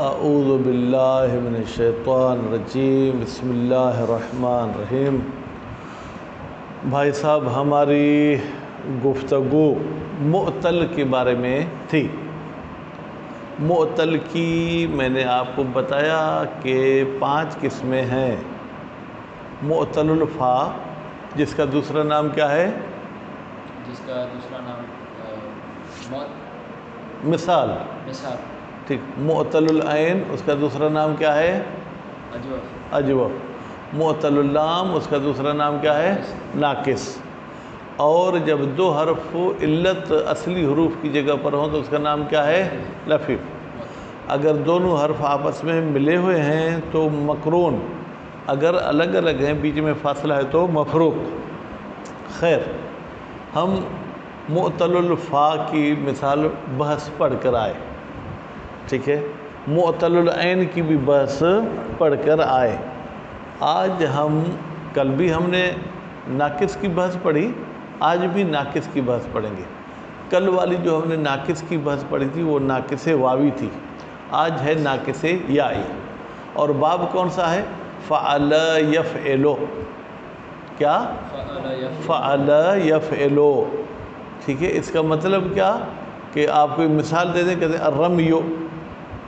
اعوذ باللہ من الشیطان الرجیم، بسم اللہ الرحمن الرحیم۔ بھائی صاحب، ہماری گفتگو معطل کے بارے میں تھی۔ معطل کی میں نے آپ کو بتایا کہ 5 قسمیں ہیں۔ معطل الفا، جس کا دوسرا نام کیا ہے؟ جس کا دوسرا نام مثال ٹھیک۔ معطل العین، اس کا دوسرا نام کیا ہے؟ اجوف۔ معطل اللام، اس کا دوسرا نام کیا ہے؟ ناقص۔ اور جب 2 حرف علت اصلی حروف کی جگہ پر ہوں تو اس کا نام کیا ہے؟ لفیف۔ اگر دونوں حرف آپس میں ملے ہوئے ہیں تو مقرون، اگر الگ الگ ہیں بیچ میں فاصلہ ہے تو مفروق۔ خیر، ہم معطل الفا کی مثال بحث پڑھ کر آئے، ٹھیک ہے۔ معطل العین کی بھی بحث پڑھ کر آئے۔ آج کل بھی ہم نے ناقص کی بحث پڑھی، آج بھی ناقص کی بحث پڑھیں گے۔ کل والی جو ہم نے ناقص کی بحث پڑھی تھی وہ ناقص واوی تھی، آج ہے ناقص یائی۔ اور باب کون سا ہے؟ فعل یفعلو۔ کیا؟ فعل یفعلو، ٹھیک ہے۔ اس کا مطلب کیا کہ آپ کو مثال دے دیں، کہتے ہیں الرمیو۔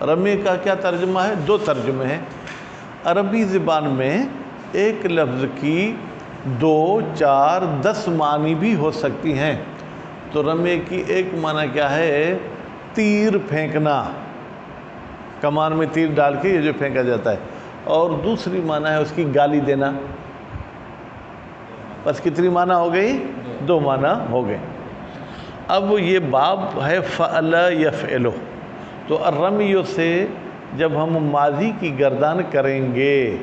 رمی کا کیا ترجمہ ہے؟ 2 ترجمے ہیں۔ عربی زبان میں ایک لفظ کی 2، 4، 10 معنی بھی ہو سکتی ہیں۔ تو رمی کی ایک معنی کیا ہے؟ تیر پھینکنا، کمان میں تیر ڈال کے یہ جو پھینکا جاتا ہے۔ اور دوسری معنی ہے اس کی گالی دینا۔ بس کتنی معنی ہو گئی؟ 2 معنی ہو گئے۔ اب یہ باب ہے فعل یفعلو۔ تو الرمیو سے جب ہم ماضی کی گردان کریں گے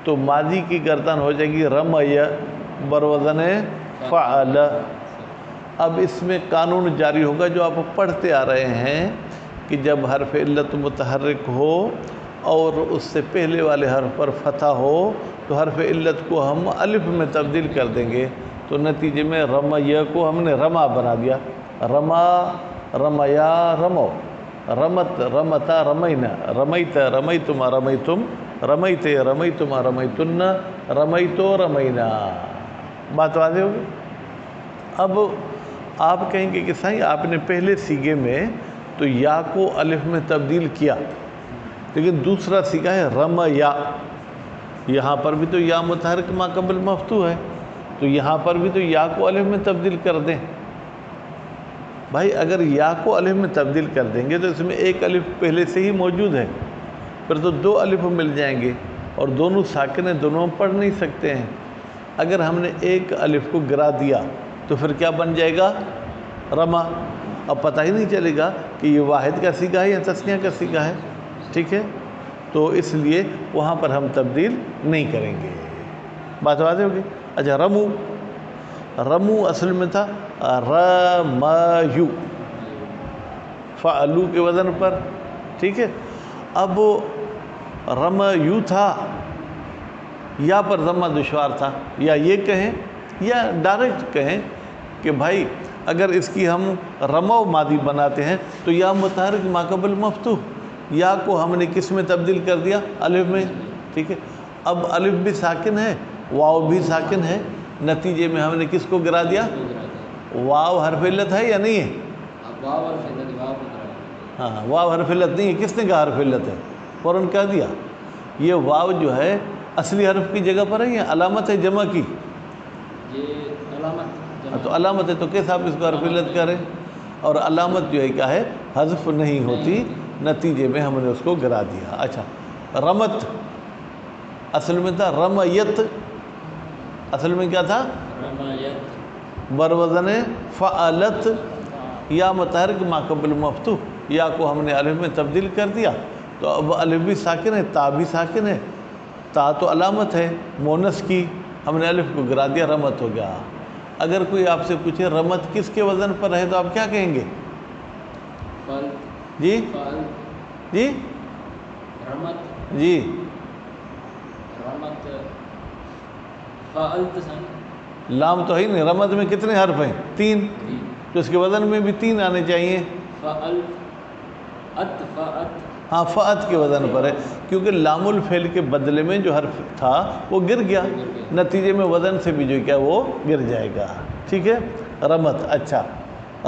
تو ماضی کی گردان ہو جائے گی رمی بروزن فعل۔ اب اس میں قانون جاری ہوگا جو آپ پڑھتے آ رہے ہیں کہ جب حرف علت متحرک ہو اور اس سے پہلے والے حرف پر فتح ہو تو حرف علت کو ہم الف میں تبدیل کر دیں گے، تو نتیجے میں رمی کو ہم نے رما بنا دیا۔ رما، رمیا، رمو، رمت، رمتا، رمینا، رمیت، رمیتما، رمیتم، رمیتے، رمیتما، رمیتن، رمیتو، رمینا۔ بات واضح ہوگی؟ اب آپ کہیں گے کہ صحیح آپ نے پہلے سیغے میں تو یا کو الف میں تبدیل کیا، لیکن دوسرا سیغہ ہے رمیا، یہاں پر بھی تو یا متحرک ما قبل مفتوح ہے، تو یہاں پر بھی تو یا کو الف میں تبدیل کر دیں۔ بھائی اگر یا کو الف میں تبدیل کر دیں گے تو اس میں ایک الف پہلے سے ہی موجود ہے، پھر تو 2 الف مل جائیں گے، اور دونوں ساکن ہیں، دونوں پڑھ نہیں سکتے ہیں۔ اگر ہم نے ایک الف کو گرا دیا تو پھر کیا بن جائے گا؟ رما۔ اب پتہ ہی نہیں چلے گا کہ یہ واحد کا سیغہ ہے یا تثنیہ کا سیغہ ہے، ٹھیک ہے۔ تو اس لیے وہاں پر ہم تبدیل نہیں کریں گے۔ بات واضح ہوگی؟ اچھا، رمو، رمو اصل میں تھا رمیو، فعلو کے وزن پر، ٹھیک ہے۔ اب رمیو تھا، یا پر ضمہ دشوار تھا، یا یہ کہیں یا ڈائریکٹ کہیں کہ بھائی اگر اس کی ہم رمو ماضی بناتے ہیں تو یا متحرک ما قبل مفتوح، یا کو ہم نے کس میں تبدیل کر دیا؟ الف میں، ٹھیک ہے۔ اب الف بھی ساکن ہے، واو بھی ساکن ہے، نتیجے میں ہم نے کس کو گرا دیا؟ واو حرف علت ہے یا نہیں ہے؟ ہاں، واو حرف علت نہیں ہے، کس نے کہا حرف علت ہے؟ فوراً کہہ دیا۔ یہ واو جو ہے اصلی حرف کی جگہ پر ہے یا علامت ہے جمع کی؟ یہ علامت، تو علامت ہے تو کیسے آپ اس کو حرف علت کریں؟ اور علامت جو ہے کیا ہے؟ حذف نہیں ہوتی، نتیجے میں ہم نے اس کو گرا دیا۔ اچھا، رمت اصل میں تھا رمیت، اصل میں کیا تھا؟ بروزن فعلت، یا متحرک ما قبل مفتوح، یا کو ہم نے الف میں تبدیل کر دیا، تو اب الف بھی ساکن ہے، تا بھی ساکن ہے، تا تو علامت ہے مونس کی، ہم نے الف کو گرا دیا، رمت ہو گیا۔ اگر کوئی آپ سے پوچھے رمت کس کے وزن پر ہے تو آپ کیا کہیں گے؟ جی جی رمت، جی، رمت، فعلت، لام تو ہے نہیں، رمت میں کتنے حرف ہیں؟ 3، تو اس کے وزن میں بھی 3 آنے چاہیے۔ ہاں فعت کے وزن پر ہے، کیونکہ لام الفعل کے بدلے میں جو حرف تھا وہ گر گیا، نتیجے میں وزن سے بھی جو کیا وہ گر جائے گا، ٹھیک ہے۔ رمت، اچھا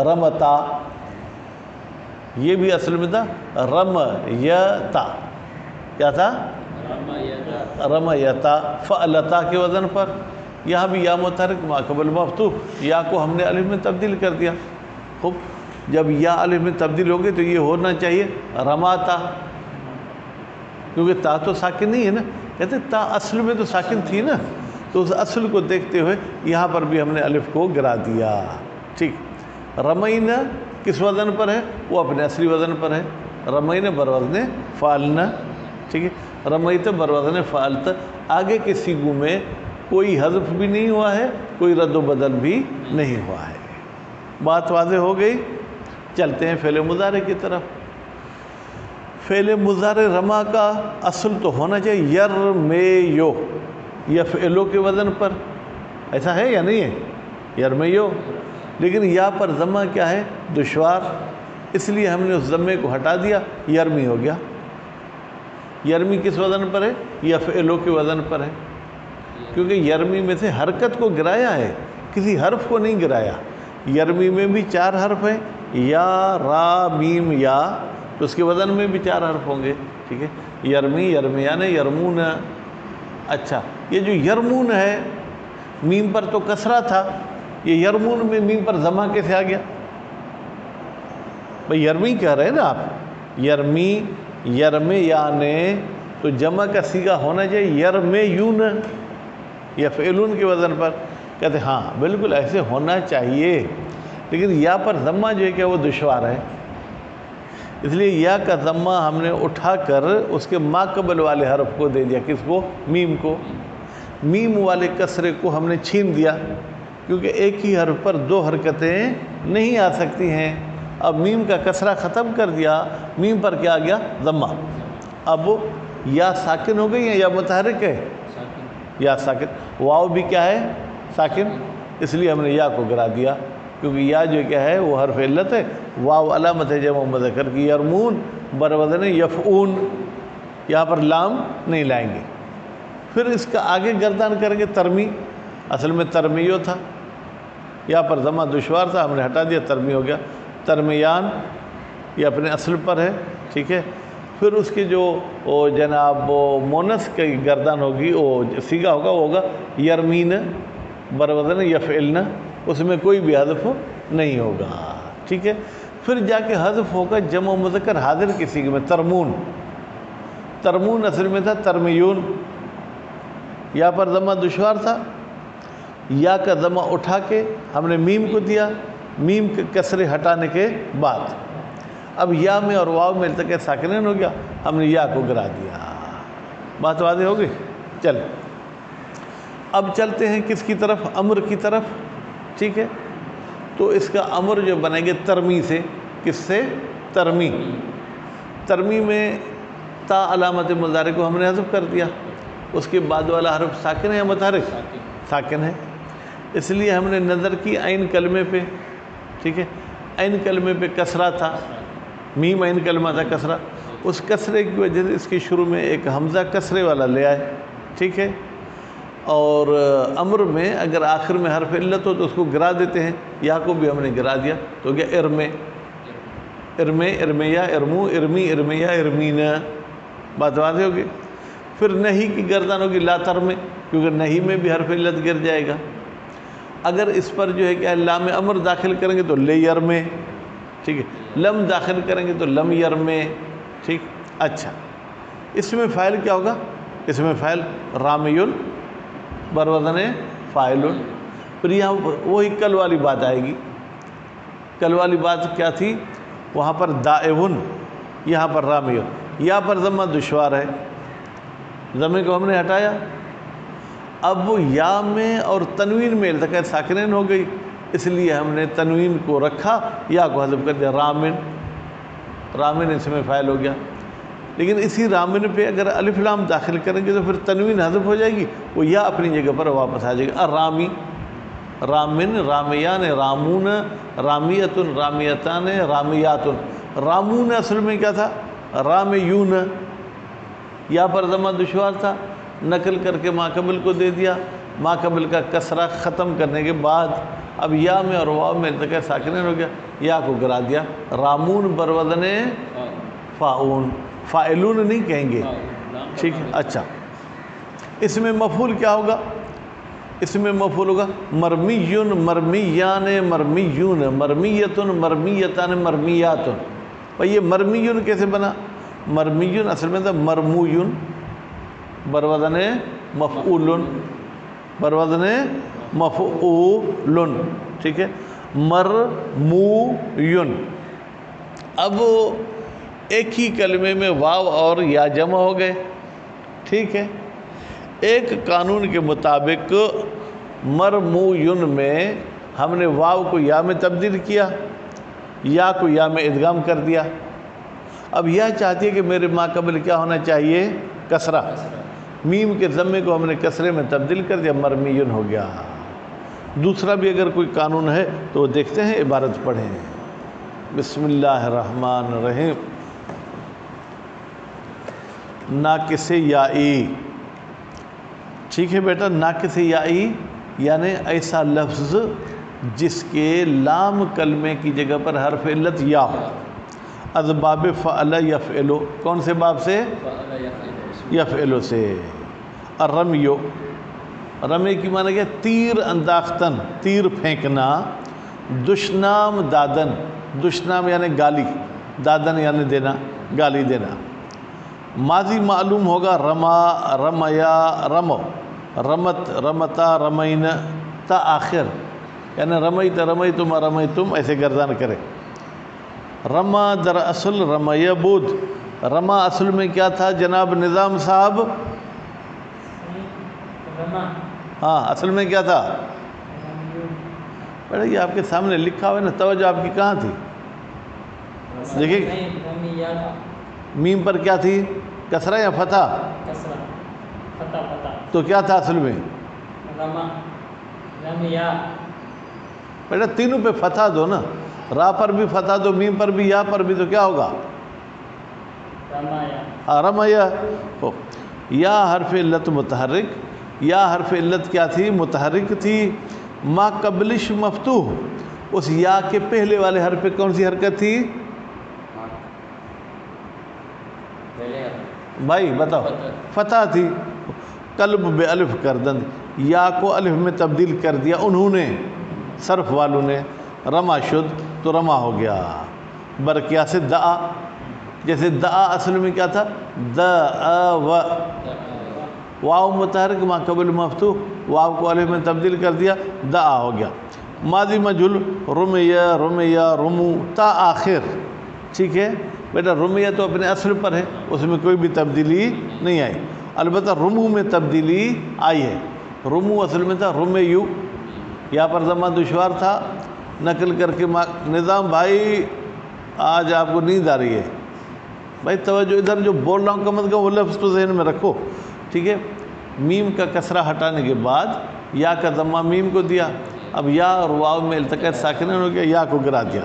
رمتا، یہ بھی اصل میں تھا رمیتا، کیا تھا رمیتا، فعلتا کے وزن پر، یہاں بھی یا متحرک ما قبل مفتوح، یا کو ہم نے الف میں تبدیل کر دیا۔ خوب، جب یا الف میں تبدیل ہو گئی تو یہ ہونا چاہیے رماتا، کیونکہ تا تو ساکن نہیں ہے نا، کہتے تا اصل میں تو ساکن تھی نا، تو اس اصل کو دیکھتے ہوئے یہاں پر بھی ہم نے الف کو گرا دیا، ٹھیک۔ رمین کس وزن پر ہے؟ وہ اپنے اصلی وزن پر ہے، رمین بروزن فعلنا، ٹھیک ہے۔ رمیت بروزن فعلت، آگے کے سیغوں میں کوئی حذف بھی نہیں ہوا ہے، کوئی رد و بدل بھی نہیں ہوا ہے۔ بات واضح ہو گئی؟ چلتے ہیں فعل مضارع کی طرف۔ فعل مضارع رما کا اصل تو ہونا چاہیے یرمیو، یفعلو کے وزن پر، ایسا ہے یا نہیں ہے؟ یرمیو، لیکن یا پر ضمہ کیا ہے؟ دشوار، اس لیے ہم نے اس ضمے کو ہٹا دیا، یرمی ہو گیا۔ یرمی کس وزن پر ہے؟ یفعلو کے وزن پر ہے، کیونکہ یرمی میں سے حرکت کو گرایا ہے، کسی حرف کو نہیں گرایا۔ یرمی میں بھی 4 حرف ہیں، یا را میم یا، تو اس کے وزن میں بھی 4 حرف ہوں گے، ٹھیک ہے۔ یرمی، یرمیان، یرمون۔ اچھا، یہ جو یرمون ہے میم پر تو کسرہ تھا، یہ یرمون میں میم پر ضمہ کیسے آ گیا؟ بھئی یرمی کہہ رہے ہیں نا آپ، یرمی یرمیانے، تو جمع کا صیغہ ہونا چاہیے یرمیون، یفعلون کے وزن پر۔ کہتے ہیں ہاں بالکل ایسے ہونا چاہیے، لیکن یا پر ضمہ جو ہے کہ وہ دشوار ہے، اس لیے یا کا ضمہ ہم نے اٹھا کر اس کے ما قبل والے حرف کو دے دیا، کس کو؟ میم کو۔ میم والے کسرے کو ہم نے چھین دیا، کیونکہ ایک ہی حرف پر 2 حرکتیں نہیں آ سکتی ہیں۔ اب میم کا کسرہ ختم کر دیا، میم پر کیا آ گیا؟ ضمہ۔ اب یا ساکن ہو گئی یا متحرک ہے؟ یا ساکن۔ واو بھی کیا ہے؟ ساکن، اس لیے ہم نے یا کو گرا دیا، کیونکہ یا جو کیا ہے وہ حرف علت ہے، واو علامت ہے جمع مذکر کی، یرمون بروزن یفعون، یہاں پر لام نہیں لائیں گے۔ پھر اس کا آگے گردان کریں گے ترمی، اصل میں ترمیو تھا، یہاں پر ضمہ دشوار تھا، ہم نے ہٹا دیا، ترمی ہو گیا۔ ترمیان یہ اپنے اصل پر ہے، ٹھیک ہے۔ پھر اس کی جو جناب مونس کی گردان ہوگی، وہ صیغہ ہوگا، وہ ہوگا یرمین بروزن یفعلن، اس میں کوئی بھی حذف نہیں ہوگا، ٹھیک ہے۔ پھر جا کے حذف ہوگا جمع مذکر حاضر کی صیغے میں، ترمون۔ ترمون اصل میں تھا ترمیون، یا پر ضمہ دشوار تھا، یا کا ضمہ اٹھا کے ہم نے میم کو دیا، میم کے کسرے ہٹانے کے بعد اب یا میں اور واو میں التقاء ساکنین ہو گیا، ہم نے یا کو گرا دیا۔ بات واضح ہو گئی؟ چل اب چلتے ہیں کس کی طرف؟ امر کی طرف، ٹھیک ہے۔ تو اس کا امر جو بنائیں گے ترمی سے، کس سے؟ ترمی۔ ترمی میں تا علامت مضارع کو ہم نے حذف کر دیا، اس کے بعد والا حرف ساکن ہے یا متحرک؟ ساکن ہے، اس لیے ہم نے نظر کی عین کلمے پہ، ٹھیک ہے۔ عین کلمے پہ کسرہ تھا، میم عین کلمہ تھا کسرہ، اس کسرے کی وجہ سے اس کے شروع میں ایک حمزہ کسرے والا لے آئے، ٹھیک ہے۔ اور امر میں اگر آخر میں حرف علت ہو تو اس کو گرا دیتے ہیں، یا کو بھی ہم نے گرا دیا تو کیا؟ ارمے، ارمے، ارمیا، ارمو، ارمی، ارمیا، ارمین۔ بات واضح ہوگی؟ پھر نہیں کی گردان ہوگی لا ترمے، کیونکہ نہیں میں بھی حرف علت گر جائے گا۔ اگر اس پر جو ہے کہ لام امر داخل کریں گے تو لے یرمے، ٹھیک ہے۔ لم داخل کریں گے تو لم یرمے، ٹھیک۔ اچھا، اس میں فاعل کیا ہوگا؟ اس میں فاعل رامیون بروزن فاعلون۔ پھر یہاں وہی کل والی بات آئے گی۔ کل والی بات کیا تھی؟ وہاں پر دائون، یہاں پر رامیون، یا پر ضمہ دشوار ہے، ضمے کو ہم نے ہٹایا۔ اب وہ یا میں اور تنوین میں التقاء ساکنین ہو گئی، اس لیے ہم نے تنوین کو رکھا، یا کو حذف کر دیا، رامن۔ رامن اس میں فاعل ہو گیا، لیکن اسی رامن پہ اگر الف لام داخل کریں گے تو پھر تنوین حذف ہو جائے گی، وہ یا اپنی جگہ پر واپس آ جائے گا۔ الرامی، رامن، رامیان، رامون، رامیتن، رامیتان، رامیاتن۔ رامون اصل میں کیا تھا؟ رامیون، یا پر ضمہ دشوار تھا، نقل کر کے ما قبل کو دے دیا، ما قبل کا کسرہ ختم کرنے کے بعد اب یا میں اور واو میں التقاء ساکنین ہو گیا، یا کو گرا دیا، رامون بروزن فاعون، فاعلون نہیں کہیں گے، ٹھیک ہے؟ اچھا، اس میں مفعول کیا ہوگا؟ اس میں مفعول ہوگا مرمیون، مرمیان، مرمیون، مرمیتن، مرمیتان، مرمیاتن۔ اور یہ مرمیون کیسے بنا؟ مرمیون اصل میں تھا مرمویون بروزن مفعولن، بروزن مفعولن، ٹھیک ہے؟ مرمویون۔ اب ایک ہی کلمے میں واو اور یا جمع ہو گئے، ٹھیک ہے؟ ایک قانون کے مطابق مرمویون میں ہم نے واو کو یا میں تبدیل کیا، یا کو یا میں ادغام کر دیا۔ اب یہ چاہتی ہے کہ میرے ما قبل کیا ہونا چاہیے؟ کسرہ۔ میم کے ضمے کو ہم نے کسرے میں تبدیل کر دیا، مرمیون ہو گیا۔ دوسرا بھی اگر کوئی قانون ہے تو دیکھتے ہیں، عبارت پڑھیں۔ بسم اللہ الرحمن الرحیم۔ ناقص یائی، ٹھیک ہے بیٹا؟ ناقص یائی یعنی ایسا لفظ جس کے لام کلمے کی جگہ پر حرف علت یا ہو۔ از باب فعل یفعلو، کون سے باب سے؟ یفعلو سے۔ الرمیو، رمی کی معنی کیا؟ تیر انداختن، تیر پھینکنا۔ دشنام دادن، دشنام یعنی گالی، دادن یعنی دینا، گالی دینا۔ ماضی معلوم ہوگا رما، رمیا، رمو، رمت، رمتا، رمین، تا آخر یعنی رمیت، رمیتم، رمیتم، ایسے گردان کرے۔ رما در اصل رمی بود، رما اصل میں کیا تھا جناب نظام صاحب؟ ہاں، اصل میں کیا تھا؟ بیٹا یہ آپ کے سامنے لکھا ہوا ہے نا، توجہ آپ کی کہاں تھی؟ دیکھیے میم پر کیا تھی؟ کسرہ یا فتح؟ تو کیا تھا اصل میں؟ بیٹا تینوں پہ فتح دو نا، را پر بھی فتح دو، میم پر بھی، یا پر بھی، تو کیا ہوگا؟ رمیا۔ یا حرف علت متحرک، یا حرف علت کیا تھی؟ متحرک تھی۔ ما قبلش مفتوح، اس یا کے پہلے والے حرف پہ کون سی حرکت تھی بھائی بتاؤ؟ فتح تھی۔ قلب بے الف کردن، یا کو الف میں تبدیل کر دیا انہوں نے، صرف والوں نے۔ رما شد تو رما ہو گیا، برکیا سے دعا، جیسے دعا اصل میں کیا تھا؟ دعا، واو متحرک ما قبل مفتوح، واو کو الف میں تبدیل کر دیا، دعا ہو گیا۔ ماضی مجہول رمیہ، رمیہ، رمو، تا آخر، ٹھیک ہے بیٹا؟ رمیہ تو اپنے اصل پر ہے، اس میں کوئی بھی تبدیلی نہیں آئی، البتہ رمو میں تبدیلی آئی ہے۔ رمو اصل میں تھا رمیو، یہاں پر ضمہ دشوار تھا، نقل کر کے نظام بھائی آج آپ کو نیند آ رہی ہے بھائی، توجہ ادھر جو بول رہا ہوں کم از کم وہ لفظ تو ذہن میں رکھو، ٹھیک ہے؟ میم کا کسرہ ہٹانے کے بعد یا کا ضمہ میم کو دیا، اب یا اور واو میں التقاء ساکنین ہو گیا، یا کو گرا دیا۔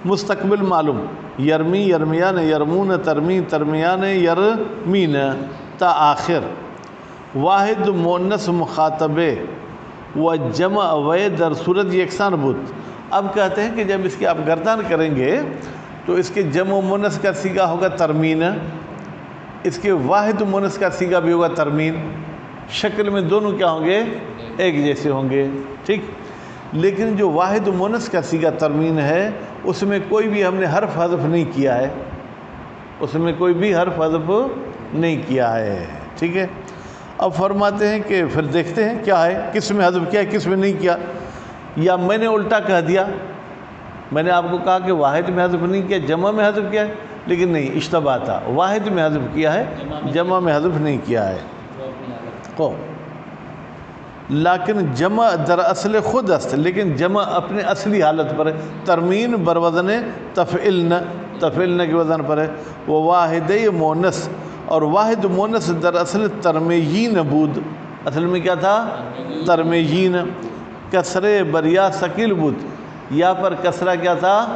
مستقبل معلوم، یرمی، یرمیان، یرمون، ترمی، ترمیان، یرمین، تا آخر۔ واحد مؤنث مخاطبے و جمع وے در صورت یکساں بود۔ اب کہتے ہیں کہ جب اس کی آپ گردان کریں گے تو اس کے جمع و مؤنث کا صیغہ ہوگا ترمین، اس کے واحد مؤنث کا صیغہ بھی ہوگا ترمین، شکل میں دونوں کیا ہوں گے؟ ایک جیسے ہوں گے، ٹھیک؟ لیکن جو واحد مؤنث کا صیغہ ترمین ہے اس میں کوئی بھی ہم نے حرف حذف نہیں کیا ہے، اس میں کوئی بھی حرف حذف نہیں کیا ہے، ٹھیک ہے؟ اب فرماتے ہیں کہ پھر دیکھتے ہیں کیا ہے، کس میں حذف کیا ہے، کس میں نہیں کیا۔ یا میں نے الٹا کہہ دیا، میں نے آپ کو کہا کہ واحد میں حذف نہیں کیا، جمع میں حذف کیا ہے، لیکن نہیں، اشتباہ تھا، واحد میں حذف کیا ہے، جمع میں حذف نہیں کیا ہے۔ لیکن جمع در اصل خود است، لیکن جمع اپنے اصلی حالت پر ہے، ترمین بروزن تفعلن، تفعلن کے وزن پر ہے۔ وہ واحد مؤنث، اور واحد مؤنث در اصل ترمیین بود، اصل میں کیا تھا؟ ترمیین۔ کسرے بریا ثقیل بود، یا پر کسرہ کیا تھا؟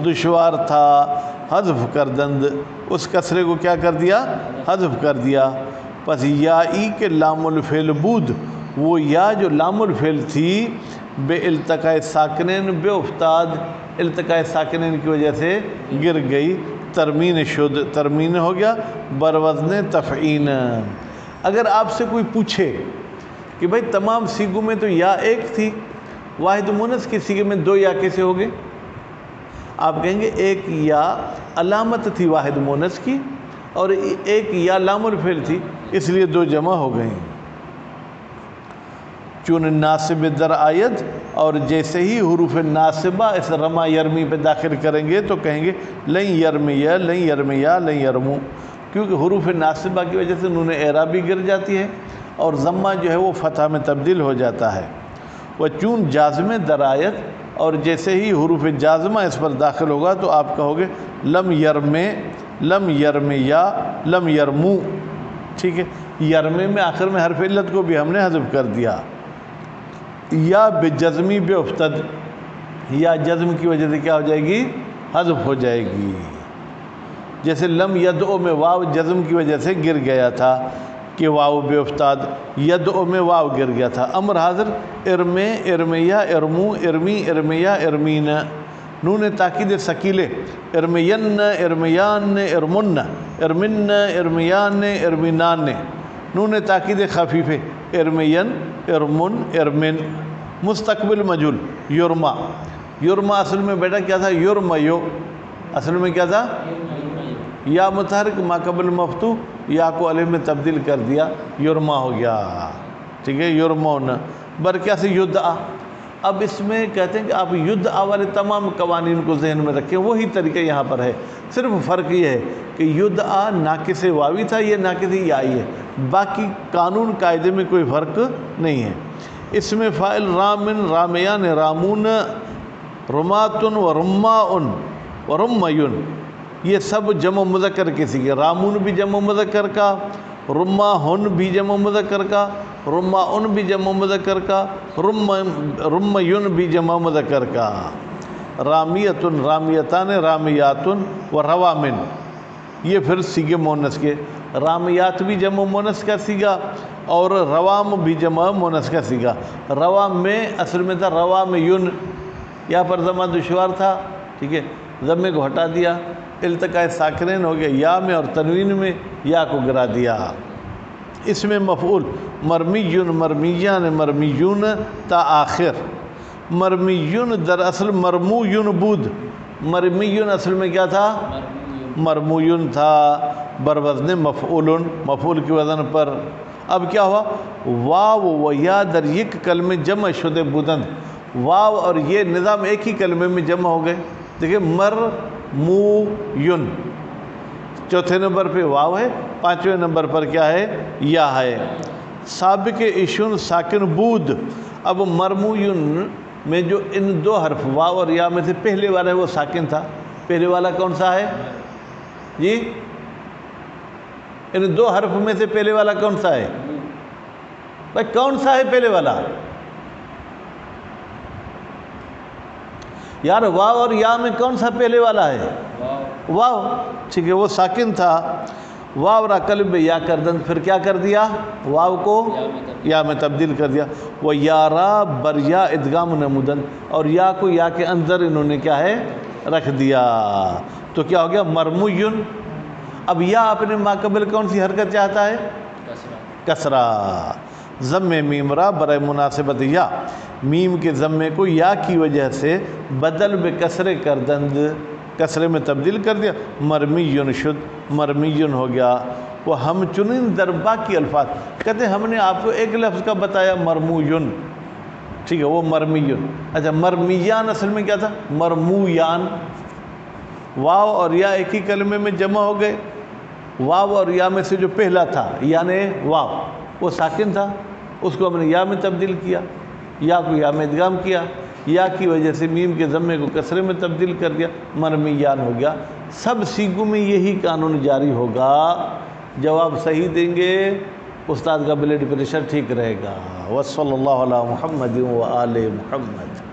دشوار تھا، حذف کردند، اس کسرے کو کیا کر دیا؟ حذف کر دیا۔ پس یائی کے لام الفعل بود، وہ یا جو لام الفعل تھی بے التقاء ساکنین، بے افتاد التقاء ساکنین کی وجہ سے گر گئی، ترمین شد، ترمین ہو گیا بروزن تفعین۔ اگر آپ سے کوئی پوچھے کہ بھائی تمام سیغوں میں تو یا ایک تھی، واحد مونس کے سیغے میں دو یا کیسے ہو گئے؟ آپ کہیں گے ایک یا علامت تھی واحد مونس کی اور ایک یا لام الفعل تھی، اس لیے دو جمع ہو گئیں۔ چون ناصب در آید، اور جیسے ہی حروف ناصبہ اس رما یرمی پہ داخل کریں گے تو کہیں گے لن یرمیا، لن یرمیا، لن یرمو، کیونکہ حروف ناصبہ کی وجہ سے نون اعرابی گر جاتی ہے اور ضمہ جو ہے وہ فتح میں تبدیل ہو جاتا ہے۔ وہ چون جازم در آید، اور جیسے ہی حروف جازمہ اس پر داخل ہوگا تو آپ کہو گے لم یرمے، لم یرمیا، لم یرمو، ٹھیک ہے۔ یرمے میں آخر میں حرف علت کو بھی ہم نے حذف کر دیا۔ یا بجزمی بے افتد، یا جزم کی وجہ سے کیا ہو جائے گی؟ حذف ہو جائے گی۔ جیسے لم یدعو میں واو جزم کی وجہ سے گر گیا تھا کہ واو بے افتاد، یدعو میں واو گر گیا تھا۔ امر حاضر ارمے، ارمیا، ارمو، ارمی، ارمیا، ارمین، نون تاکید ثقیلے ارمین، ارمیان، ارمن، ارمن، ارمیان، ارمینان، نون تاکید خفیفے ارمین، ارمن، ارمن۔ مستقبل مجہول یرما، یرما اصل میں بیٹا کیا تھا؟ یرمیو، اصل میں کیا تھا؟ یا متحرک ما قبل مفتوح، یا کو الف میں تبدیل کر دیا، یرما ہو گیا، ٹھیک ہے، یرمون، برکیا سے یدعا۔ اب اس میں کہتے ہیں کہ آپ یدعا والے تمام قوانین کو ذہن میں رکھیں، وہی طریقہ یہاں پر ہے، صرف فرق یہ ہے کہ یدعا ناقص واوی تھا، یہ ناقص یائی ہے، باقی قانون قاعدے میں کوئی فرق نہیں ہے۔ اس میں فاعل رامن، رامیان، رامون، رماتن و رماؤن و رمیون، یہ سب جمع مذکر کے سیغے، رامون بھی جمع مذکر کا، رماہن بھی جمع مذکر کا، رماؤن بھی جمع مذکر کا، رمیون بھی جمع مذکر کا، رامیتن، رامیتان، رامیاتن و روامن، یہ پھر سیغے مونس کے، رامیات بھی جمع مونس کا سیغا اور روام بھی جمع مونس کا سیغا۔ روام میں اصل میں تھا روامین، یہاں پر ضمہ دشوار تھا، ٹھیک ہے، ضمے کو ہٹا دیا، التقاء ساکنین ہو گیا یا میں اور تنوین میں، یا کو گرا دیا۔ اس میں مفعول مرمیون، مرمیان، مرمیون تا آخر، مرمیون در اصل مرمویون بود، مرمیون اصل میں کیا تھا؟ مرمویون تھا، بروزن مفعولن، مفعول کی وزن پر۔ اب کیا ہوا؟ واو و یا در یک کلمے جمع شدہ بودند، واو اور یہ نظام ایک ہی کلمے میں جمع ہو گئے۔ دیکھیں مرمویون، چوتھے نمبر پہ واو ہے، پانچویں نمبر پر کیا ہے؟ یا ہے۔ سابق ایشون ساکن بود، اب مرمویون میں جو ان دو حرف واو اور یا میں سے پہلے والا ہے وہ ساکن تھا، پہلے والا کون سا ہے جی؟ ان دو حرف میں سے پہلے والا کون سا ہے بھائی؟ کون سا ہے پہلے والا یار؟ واو اور یا میں کون سا پہلے والا ہے؟ واو، ٹھیک ہے، وہ ساکن تھا، واو را قلب یا کردن، پھر کیا کر دیا؟ واو کو یا میں تبدیل کر دیا۔ وہ یارا بر یا ادغام نمودن، اور یا کو یا کے اندر انہوں نے کیا ہے؟ رکھ دیا، تو کیا ہو گیا؟ مرمویون۔ اب یا اپنے ما قبل کون سی حرکت چاہتا ہے؟ کسرہ۔ ضم میم را برائے مناسبت یا، میم کے ضمے کو یا کی وجہ سے بدل بے کسرے کردند، کسرے میں تبدیل کر دیا، مرمیون شد، مرمیون ہو گیا۔ وہ ہم چنین در باقی الفاظ، کہتے ہیں ہم نے آپ کو ایک لفظ کا بتایا مرمویون، ٹھیک ہے، وہ مرمیون۔ اچھا، مرمیان اصل میں کیا تھا؟ مرمویان، واو اور یا ایک ہی کلمے میں جمع ہو گئے، واو اور یا میں سے جو پہلا تھا یعنی واو وہ ساکن تھا، اس کو ہم نے یا میں تبدیل کیا، یا کو یا میں ادغام کیا، یا کی وجہ سے میم کے ضمے کو کسرے میں تبدیل کر دیا، مرمیان ہو گیا۔ سب سیغوں میں یہی قانون جاری ہوگا، جواب صحیح دیں گے استاد کا بلڈ پریشر ٹھیک رہے گا۔ وصلی اللہ علی محمد و آل محمد۔